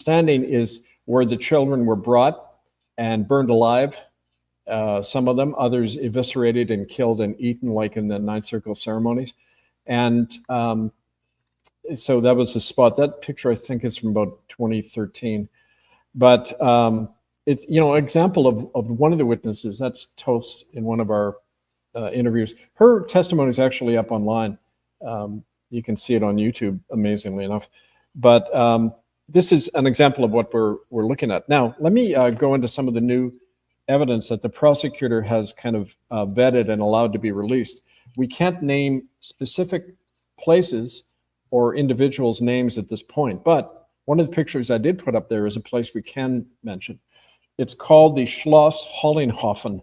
understanding is where the children were brought and burned alive. Some of them, others eviscerated and killed and eaten, like in the Ninth Circle ceremonies. And so that was the spot. That picture, I think, is from about 2013. But it's, you know, an example of one of the witnesses. That's Tos in one of our interviews. Her testimony is actually up online. You can see it on YouTube, amazingly enough. But this is an example of what we're looking at. Now, let me go into some of the new evidence that the prosecutor has kind of vetted and allowed to be released. We can't name specific places or individuals' names at this point, but one of the pictures I did put up there is a place we can mention. It's called the Schloss Hollinghofen.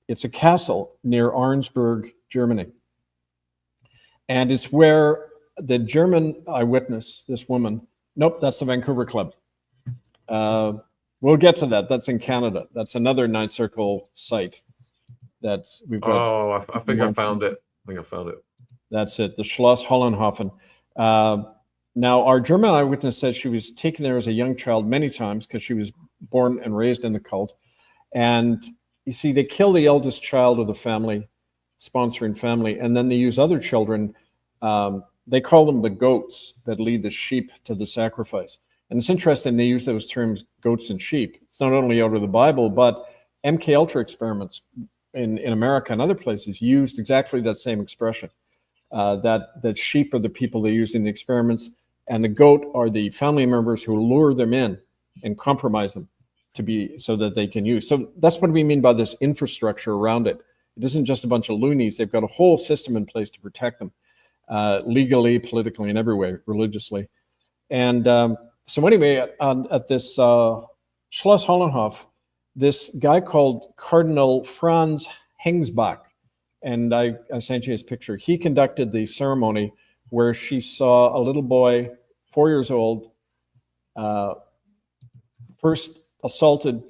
It's a castle near Arnsberg, Germany. And it's where the German eyewitness, this woman, nope, that's the Vancouver Club. We'll get to that. That's in Canada. That's another Ninth Circle site. That's we've got. Oh, I think I found it. I think I found it. That's it. The Schloss Hollinghofen. Now, our German eyewitness said she was taken there as a young child many times because she was born and raised in the cult. And you see, they kill the eldest child of the family, sponsoring family, and then they use other children. They call them the goats that lead the sheep to the sacrifice. And it's interesting they use those terms, goats and sheep. It's not only out of the Bible, but MKUltra experiments in America and other places used exactly that same expression. That sheep are the people they use in the experiments, and the goat are the family members who lure them in and compromise them to be so that they can use. So that's what we mean by this infrastructure around it. It isn't just a bunch of loonies. They've got a whole system in place to protect them, legally, politically, and every way, religiously. And so anyway, at this Schloss Hollinghofen, this guy called Cardinal Franz Hengsbach, and I sent you his picture. He conducted the ceremony where she saw a little boy, 4 years old, first assaulted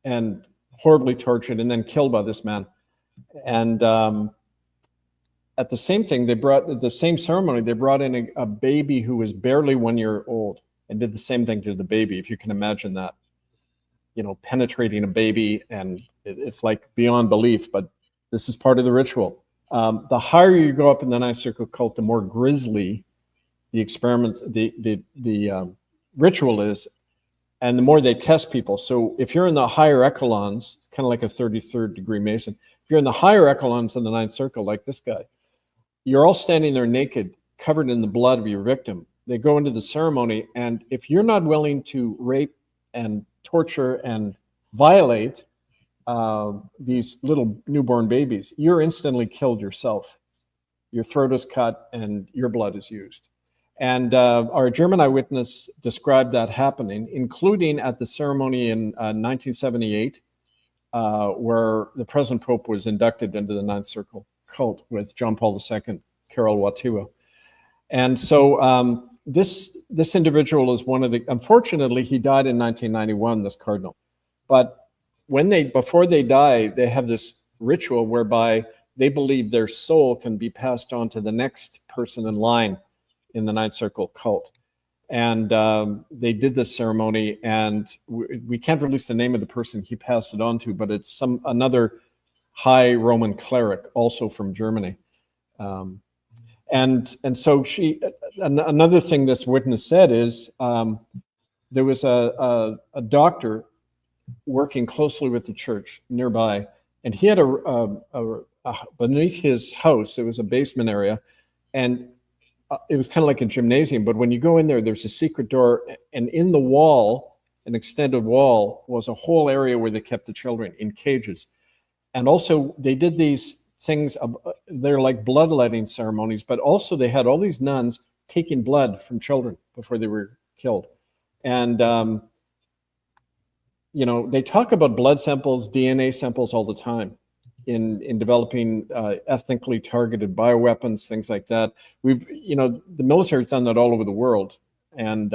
and horribly tortured and then killed by this man. And at the same thing, the same ceremony, they brought in a baby who was barely 1 year old and did the same thing to the baby, if you can imagine that. You know, penetrating a baby, and it's like beyond belief, but this is part of the ritual. The higher you go up in the Ninth Circle cult, the more grisly the experiment, the ritual is, and the more they test people. So if you're in the higher echelons, kind of like a 33rd degree Mason, if you're in the higher echelons in the Ninth Circle, like this guy, you're all standing there naked, covered in the blood of your victim. They go into the ceremony, and if you're not willing to rape and torture and violate these little newborn babies, you're instantly killed yourself. Your throat is cut and your blood is used. And our German eyewitness described that happening, including at the ceremony in 1978, where the present Pope was inducted into the Ninth Circle cult with John Paul II, Karol Wojtyła. And so this individual is one of the, unfortunately, he died in 1991, this cardinal. But before they die, they have this ritual whereby they believe their soul can be passed on to the next person in line in the Ninth Circle cult. And they did this ceremony, and we can't release the name of the person he passed it on to, but it's another high Roman cleric, also from Germany. And so another thing this witness said is there was a doctor working closely with the church nearby, and he had beneath his house, there was a basement area, and it was kind of like a gymnasium, but when you go in there, there's a secret door, and in the wall, an extended wall, was a whole area where they kept the children in cages. And also they did these things, they're like bloodletting ceremonies, but also they had all these nuns taking blood from children before they were killed. And you know, they talk about blood samples, DNA samples all the time in developing ethnically targeted bioweapons, things like that. You know, the military's done that all over the world. And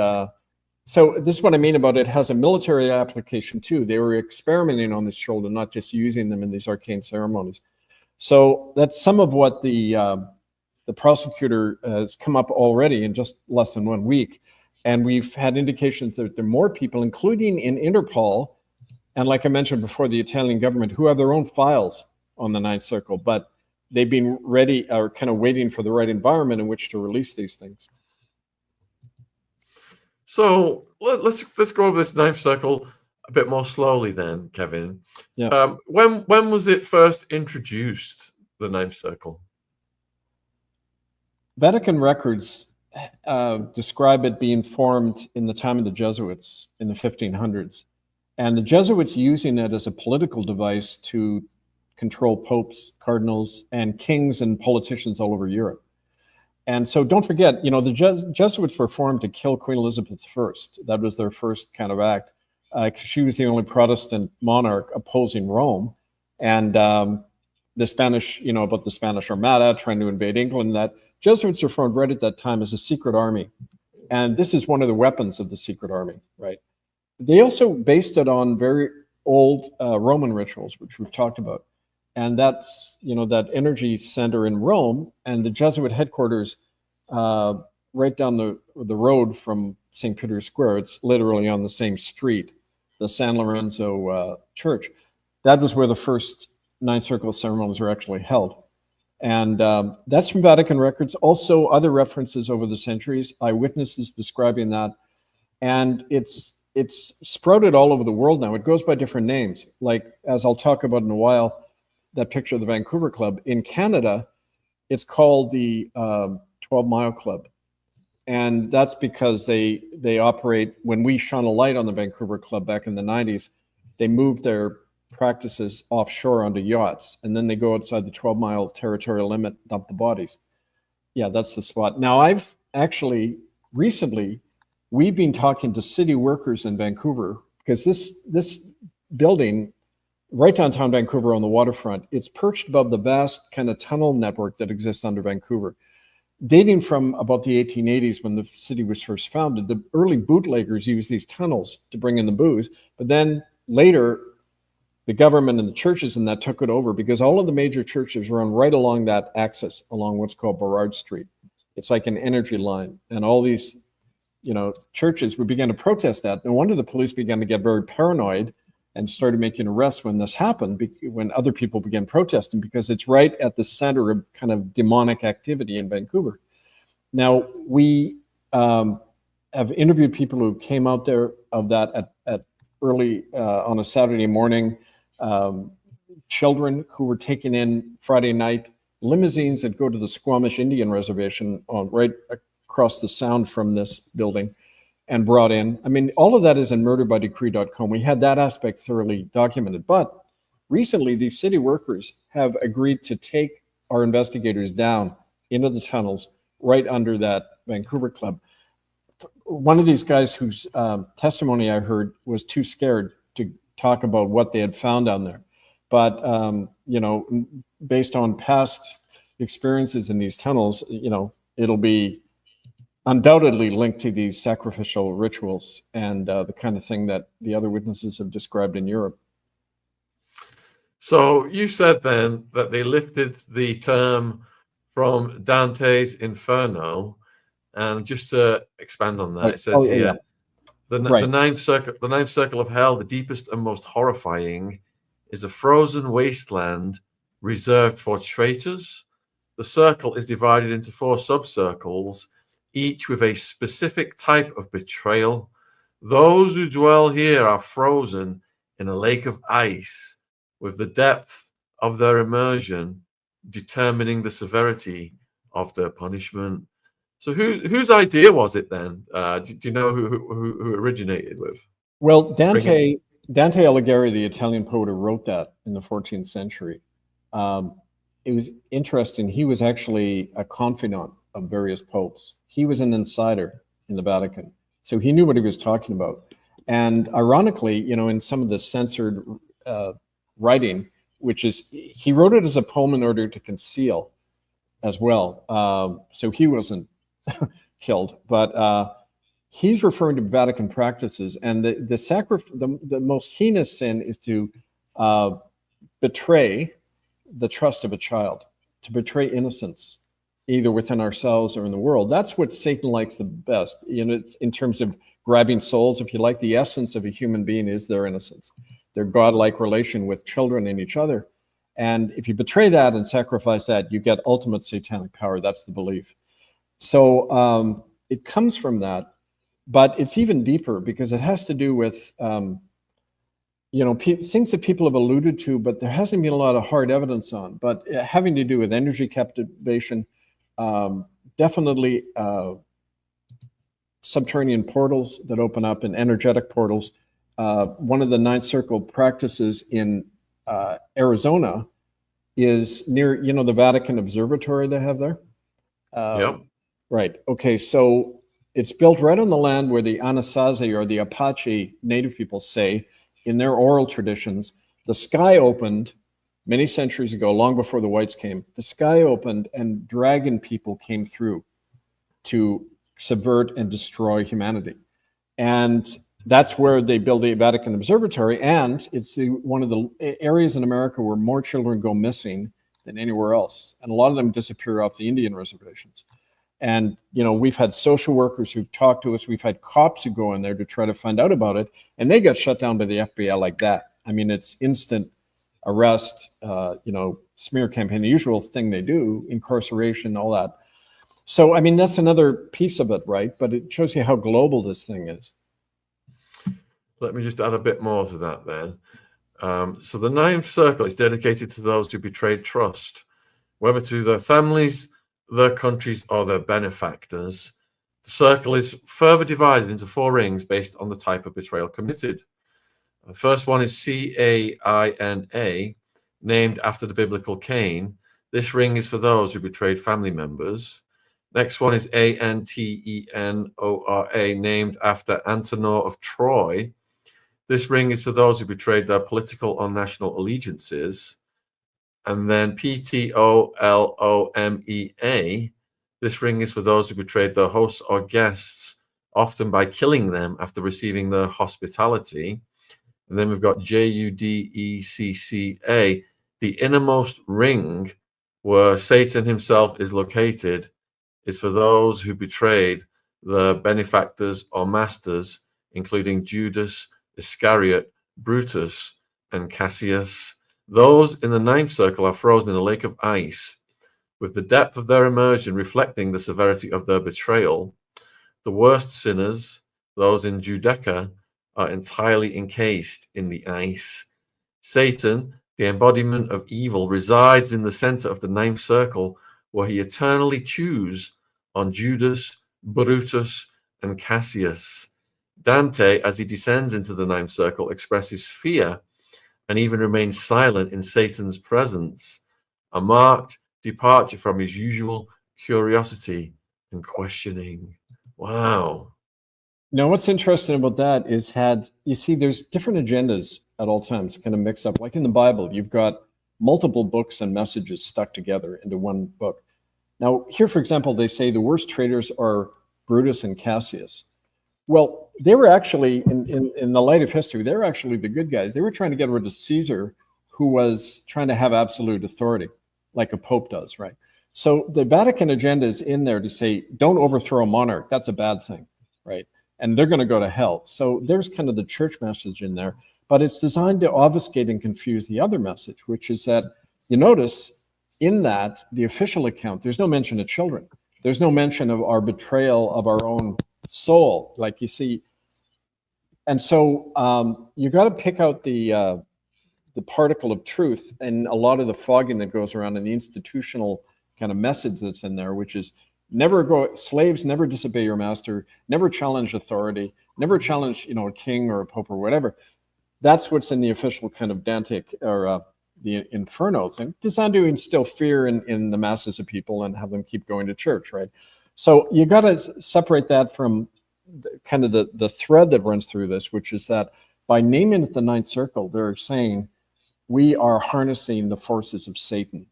so this is what I mean about it has a military application too. They were experimenting on these children, not just using them in these arcane ceremonies. So that's some of what the prosecutor has come up already in just less than 1 week. And we've had indications that there are more people, including in Interpol, and like I mentioned before, the Italian government, who have their own files on the Ninth Circle, but they've been ready or kind of waiting for the right environment in which to release these things. So let's go over this Ninth Circle a bit more slowly then, Kevin. Yeah. When was it first introduced, the Ninth Circle? Vatican records describe it being formed in the time of the Jesuits in the 1500s. And the Jesuits using it as a political device to control popes, cardinals, and kings and politicians all over Europe. And so don't forget, you know, the Jesuits were formed to kill Queen Elizabeth I. That was their first kind of act. She was the only Protestant monarch opposing Rome. And the Spanish, you know, about the Spanish Armada trying to invade England, that Jesuits were formed right at that time as a secret army. And this is one of the weapons of the secret army, right? They also based it on very old Roman rituals, which we've talked about. And that's, you know, that energy center in Rome and the Jesuit headquarters right down the road from St. Peter's Square. It's literally on the same street, the San Lorenzo Church. That was where the first Ninth Circle ceremonies were actually held. And that's from Vatican records. Also, other references over the centuries, eyewitnesses describing that. And it's sprouted all over the world now. It goes by different names. Like, as I'll talk about in a while, that picture of the Vancouver Club. In Canada, it's called the 12 Mile Club. And that's because they operate, when we shone a light on the Vancouver Club back in the 90s, they moved their practices offshore onto yachts. And then they go outside the 12-mile territorial limit, dump the bodies. Yeah, that's the spot. Now, I've actually, recently, we've been talking to city workers in Vancouver, because this building right downtown Vancouver on the waterfront, it's perched above the vast kind of tunnel network that exists under Vancouver. Dating from about the 1880s when the city was first founded, the early bootleggers used these tunnels to bring in the booze. But then later, the government and the churches and that took it over, because all of the major churches run right along that axis, along what's called Burrard Street. It's like an energy line. And all these, you know, churches, we began to protest that. No wonder the police began to get very paranoid and started making arrests when this happened, when other people began protesting, because it's right at the center of kind of demonic activity in Vancouver. Now, we have interviewed people who came out there of that at early on a Saturday morning, children who were taken in Friday night, limousines that go to the Squamish Indian Reservation on right across the sound from this building, and brought in. I mean, all of that is in murderbydecree.com. We had that aspect thoroughly documented. But recently, these city workers have agreed to take our investigators down into the tunnels right under that Vancouver Club. One of these guys whose testimony I heard was too scared to talk about what they had found down there. But, you know, based on past experiences in these tunnels, you know, it'll be undoubtedly linked to these sacrificial rituals and the kind of thing that the other witnesses have described in Europe. So you said then that they lifted the term from Dante's Inferno, and just to expand on that, it says here, the ninth circle of hell, the deepest and most horrifying, is a frozen wasteland reserved for traitors. The circle is divided into 4 subcircles, each with a specific type of betrayal. Those who dwell here are frozen in a lake of ice, with the depth of their immersion determining the severity of their punishment. So whose idea was it then? Do you know who originated with? Well, Dante Alighieri, the Italian poet who wrote that in the 14th century, it was interesting. He was actually a confidant of various popes. He was an insider in the Vatican, so he knew what he was talking about. And ironically, you know, in some of the censored writing, which is, he wrote it as a poem in order to conceal as well. So he wasn't killed, but he's referring to Vatican practices. And the most heinous sin is to betray the trust of a child, to betray innocence. either within ourselves or in the world. That's what Satan likes the best. It's in terms of grabbing souls. If you like, the essence of a human being is their innocence, their godlike relation with children and each other. And if you betray that and sacrifice that, you get ultimate satanic power. That's the belief. So it comes from that, but it's even deeper because it has to do with things that people have alluded to, but there hasn't been a lot of hard evidence on. But having to do with energy captivation, definitely subterranean portals that open up and energetic portals. One of the Ninth Circle practices in Arizona is near, the Vatican Observatory they have there. Yep. Right. Okay. So it's built right on the land where the Anasazi or the Apache native people say, in their oral traditions, the sky opened many centuries ago, long before the whites came. The sky opened and dragon people came through to subvert and destroy humanity. And that's where they build the Vatican Observatory. And it's one of the areas in America where more children go missing than anywhere else. And a lot of them disappear off the Indian reservations. And, we've had social workers who've talked to us. We've had cops who go in there to try to find out about it. And they got shut down by the FBI like that. I mean, it's instant arrest, smear campaign, the usual thing they do, incarceration, all that. So, I mean, that's another piece of it, right? But it shows you how global this thing is. Let me just add a bit more to that then. So the Ninth Circle is dedicated to those who betrayed trust, whether to their families, their countries, or their benefactors. The circle is further divided into 4 rings based on the type of betrayal committed. The first one is Caina, named after the biblical Cain. This ring is for those who betrayed family members. Next one is Antenora, named after Antenor of Troy. This ring is for those who betrayed their political or national allegiances. And then Ptolomea. This ring is for those who betrayed their hosts or guests, often by killing them after receiving their hospitality. And then we've got Judecca, the innermost ring where Satan himself is located, is for those who betrayed their benefactors or masters, including Judas Iscariot, Brutus, and Cassius. Those in the Ninth Circle are frozen in a lake of ice, with the depth of their immersion reflecting the severity of their betrayal. The worst sinners, those in Judecca, are entirely encased in the ice. Satan, the embodiment of evil, resides in the center of the Ninth Circle, where he eternally chews on Judas, Brutus, and Cassius. Dante, as he descends into the Ninth Circle, expresses fear and even remains silent in Satan's presence, a marked departure from his usual curiosity and questioning. Wow. Now, what's interesting about that is you see there's different agendas at all times kind of mixed up. Like in the Bible, you've got multiple books and messages stuck together into one book. Now, here, for example, they say the worst traitors are Brutus and Cassius. Well, they were actually, in the light of history, they were actually the good guys. They were trying to get rid of Caesar, who was trying to have absolute authority, like a pope does, right? So the Vatican agenda is in there to say, don't overthrow a monarch. That's a bad thing, right? And they're going to go to hell. So there's kind of the church message in there, but it's designed to obfuscate and confuse the other message, which is that, you notice, in that, the official account, there's no mention of children. There's no mention of our betrayal of our own soul, like you see. And so you got to pick out the particle of truth and a lot of the fogging that goes around and the institutional kind of message that's in there, which is slaves never disobey your master, never challenge authority, never challenge, a king or a pope or whatever. That's what's in the official kind of Dante or the Infernos, and designed to instill fear in the masses of people and have them keep going to church, right? So you got to separate that from kind of the thread that runs through this, which is that by naming it the Ninth Circle, they're saying we are harnessing the forces of Satan.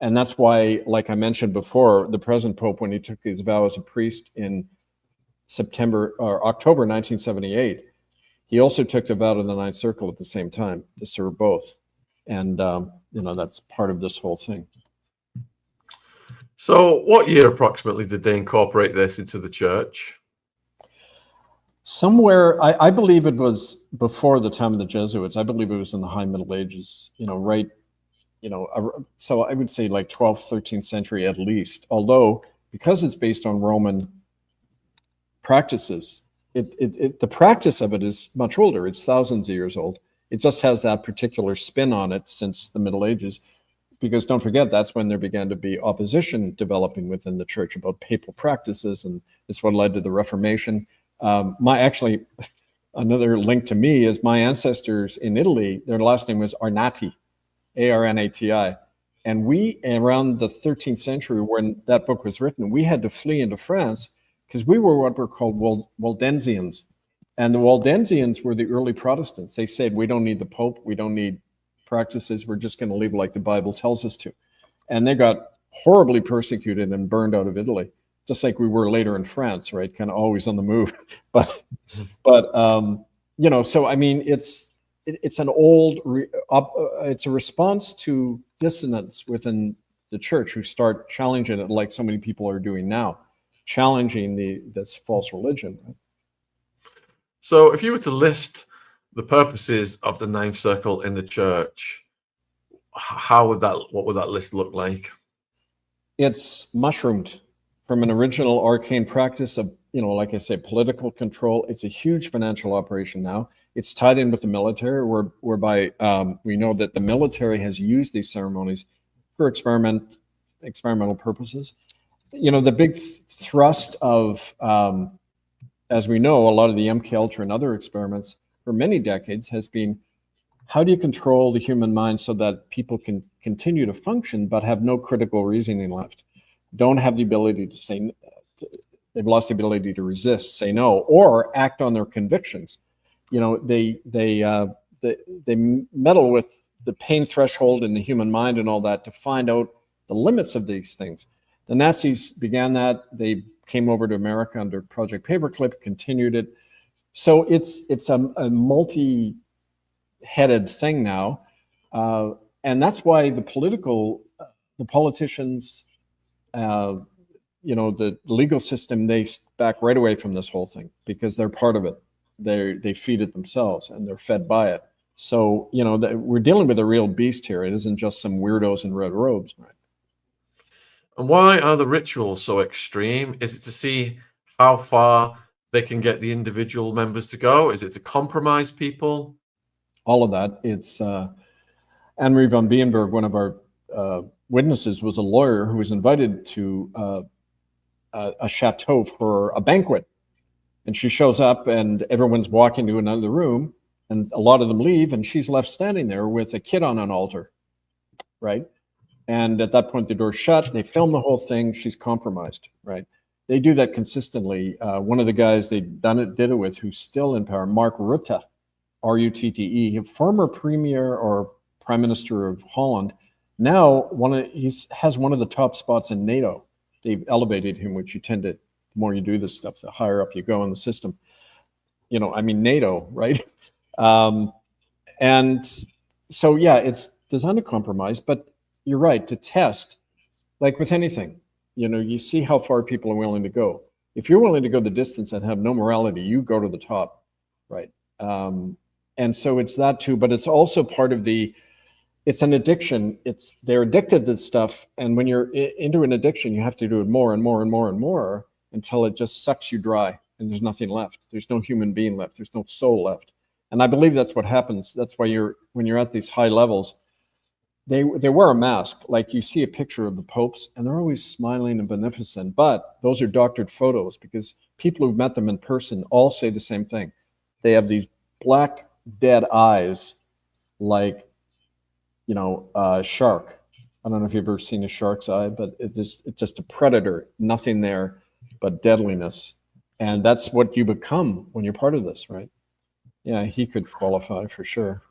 And that's why, like I mentioned before, the present Pope, when he took his vow as a priest in October 1978, he also took the vow to the Ninth Circle at the same time to serve both. And, that's part of this whole thing. So what year approximately did they incorporate this into the church? Somewhere, I believe it was before the time of the Jesuits. I believe it was in the High Middle Ages, right, so I would say like 12th, 13th century at least. Although, because it's based on Roman practices, the practice of it is much older. It's thousands of years old. It just has that particular spin on it since the Middle Ages. Because don't forget, that's when there began to be opposition developing within the church about papal practices, and it's what led to the Reformation. Another link to me is my ancestors in Italy, their last name was Arnati, Arnati. And we, around the 13th century, when that book was written, we had to flee into France because we were what were called Waldensians. And the Waldensians were the early Protestants. They said, we don't need the Pope, we don't need practices, we're just going to leave like the Bible tells us to. And they got horribly persecuted and burned out of Italy, just like we were later in France, right? Kind of always on the move. But so I mean, it's an old, it's a response to dissonance within the church, who start challenging it like so many people are doing now, challenging this false religion. Right? So if you were to list the purposes of the ninth circle in the church, what would that list look like? It's mushroomed from an original arcane practice of, like I say, political control. It's a huge financial operation now. It's tied in with the military, whereby we know that the military has used these ceremonies for experimental purposes. The big thrust of, as we know, a lot of the MKUltra and other experiments for many decades has been, how do you control the human mind so that people can continue to function but have no critical reasoning left, don't have the ability to say, they've lost the ability to resist, say no, or act on their convictions. They meddle with the pain threshold in the human mind and all that to find out the limits of these things. The Nazis began that. They came over to America under Project Paperclip, continued it. So it's a multi-headed thing now, and that's why the politicians, the legal system, they back right away from this whole thing because they're part of it. They feed it themselves and they're fed by it. So we're dealing with a real beast here. It isn't just some weirdos in red robes, right? And why are the rituals so extreme? Is it to see how far they can get the individual members to go? Is it to compromise people? All of that. It's Anne-Marie von Bienberg, one of our witnesses, was a lawyer who was invited to a chateau for a banquet. And she shows up and everyone's walking to another room and a lot of them leave and she's left standing there with a kid on an altar, right? And at that point, the door's shut. They film the whole thing. She's compromised, right? They do that consistently. One of the guys they did it with, who's still in power, Mark Rutte, R-U-T-T-E, former premier or prime minister of Holland. Now, he has one of the top spots in NATO. They've elevated him, which you tend to, the more you do this stuff, the higher up you go in the system. NATO, right? And so, yeah, it's designed to compromise, but you're right, to test, like with anything, you see how far people are willing to go. If you're willing to go the distance and have no morality, you go to the top, right? And so it's that too, but it's also part of it's an addiction. They're addicted to stuff. And when you're into an addiction, you have to do it more and more and more and more until it just sucks you dry and there's nothing left. There's no human being left. There's no soul left. And I believe that's what happens. That's why when you're at these high levels, they wear a mask. Like you see a picture of the popes and they're always smiling and beneficent, but those are doctored photos because people who've met them in person all say the same thing. They have these black, dead eyes like, a shark. I don't know if you've ever seen a shark's eye, but it's just a predator, nothing there but deadliness. And that's what you become when you're part of this, right? Yeah, he could qualify for sure.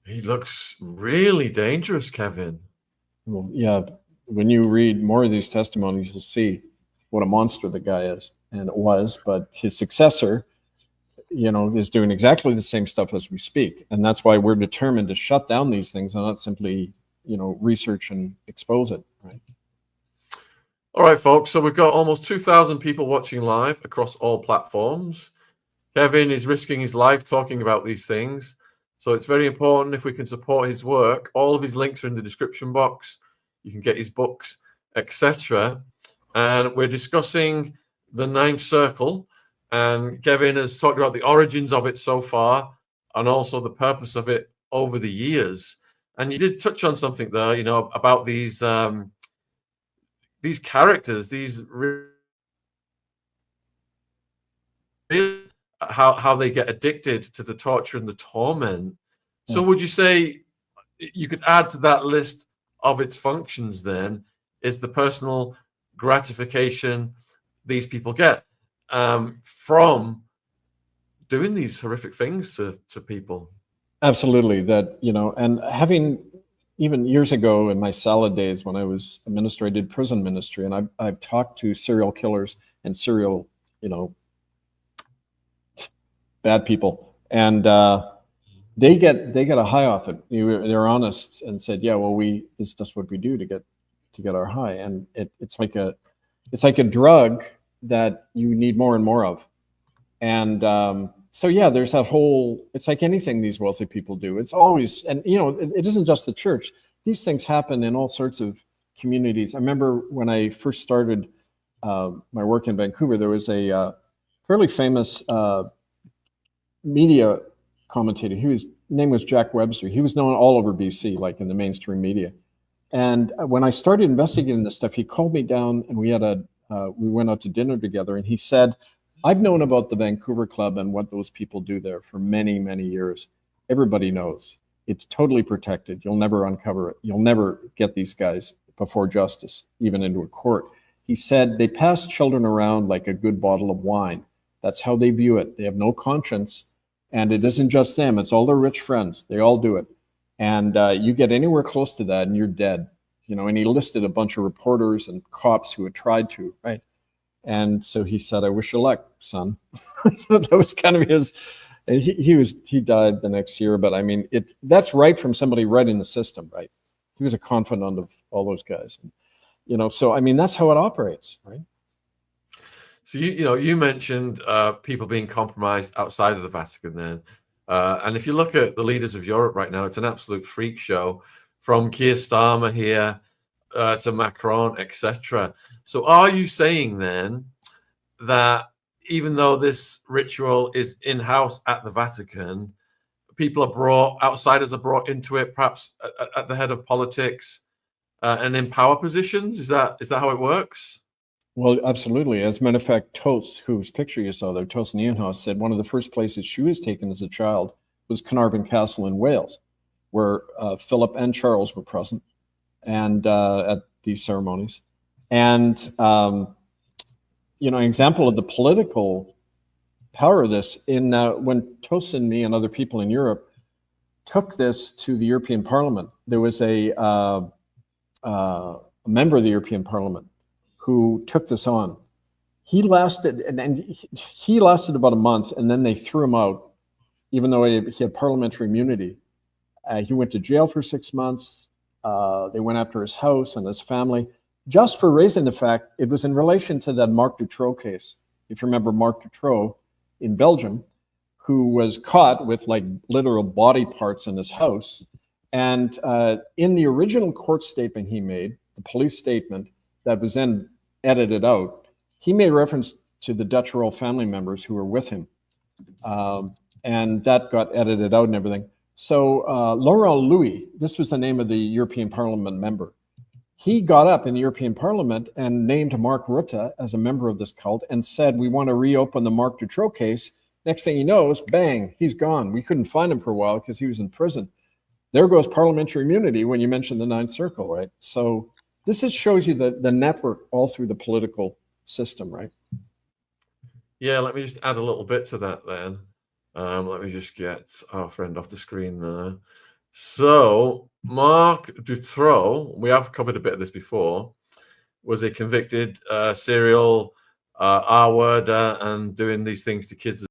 He looks really dangerous, Kevin. Well, yeah, when you read more of these testimonies, you'll see what a monster the guy is, and it was. But his successor, is doing exactly the same stuff as we speak, and that's why we're determined to shut down these things and not simply, research and expose it. Right. All right, folks. So we've got almost 2,000 people watching live across all platforms. Kevin is risking his life talking about these things. So it's very important if we can support his work. All of his links are in the description box. You can get his books, etc. And we're discussing the Ninth Circle. And Kevin has talked about the origins of it so far and also the purpose of it over the years. And you did touch on something there, you know, about these characters, how they get addicted to the torture and the torment. So would you say you could add to that list of its functions then is the personal gratification these people get from doing these horrific things to people? Absolutely. That, you know, and having even years ago in my salad days when I was a minister, I did prison ministry, and I've talked to serial killers and serial, you know, bad people, and they get a high off it. They're honest and said, yeah, well, this is just what we do to get our high, and it's like a drug that you need more and more of, and so yeah, there's that whole, it's like anything these wealthy people do. It's always, and you know, it isn't just the church. These things happen in all sorts of communities. I remember when I first started my work in Vancouver, there was a fairly famous media commentator. His name was Jack Webster. He was known all over BC, like in the mainstream media. And when I started investigating this stuff, he called me down, and we went out to dinner together, and he said, I've known about the Vancouver Club and what those people do there for many, many years. Everybody knows. It's totally protected. You'll never uncover it. You'll never get these guys before justice, even into a court. He said they pass children around like a good bottle of wine. That's how they view it. They have no conscience. And it isn't just them. It's all their rich friends. They all do it. And you get anywhere close to that and you're dead. You know, and he listed a bunch of reporters and cops who had tried to, right? And so he said, I wish you luck, son. That was kind of his, he died the next year, but I mean, that's right from somebody right in the system, right? He was a confidant of all those guys. And, you know, so, I mean, that's how it operates, right? So, you mentioned people being compromised outside of the Vatican then. And if you look at the leaders of Europe right now, it's an absolute freak show, from Keir Starmer here to Macron, etc. So are you saying then that even though this ritual is in-house at the Vatican, outsiders are brought into it, perhaps at the head of politics and in power positions? Is that how it works? Well, absolutely. As a matter of fact, Tos, whose picture you saw there, Tos Nieuwenhuis, said one of the first places she was taken as a child was Carnarvon Castle in Wales, where Philip and Charles were present, and at these ceremonies. And, you know, an example of the political power of this, when Tos and me and other people in Europe took this to the European Parliament, there was a member of the European Parliament who took this on. He lasted, and he lasted about a month, and then they threw him out, even though he had parliamentary immunity. He went to jail for 6 months. They went after his house and his family, just for raising the fact it was in relation to that Marc Dutroux case. If you remember Marc Dutroux in Belgium, who was caught with like literal body parts in his house. And in the original court statement he made, the police statement that was then edited out, he made reference to the Dutch royal family members who were with him. And that got edited out and everything. So Laurent Louis, this was the name of the European Parliament member. He got up in the European Parliament and named Mark Rutte as a member of this cult and said, we want to reopen the Marc Dutroux case. Next thing he knows, bang, he's gone. We couldn't find him for a while because he was in prison. There goes parliamentary immunity when you mention the Ninth Circle, right? So this shows you the network all through the political system, right? Yeah, let me just add a little bit to that then. Let me just get our friend off the screen there. So Marc Dutroux, we have covered a bit of this before, was a convicted serial R-worder and doing these things to kids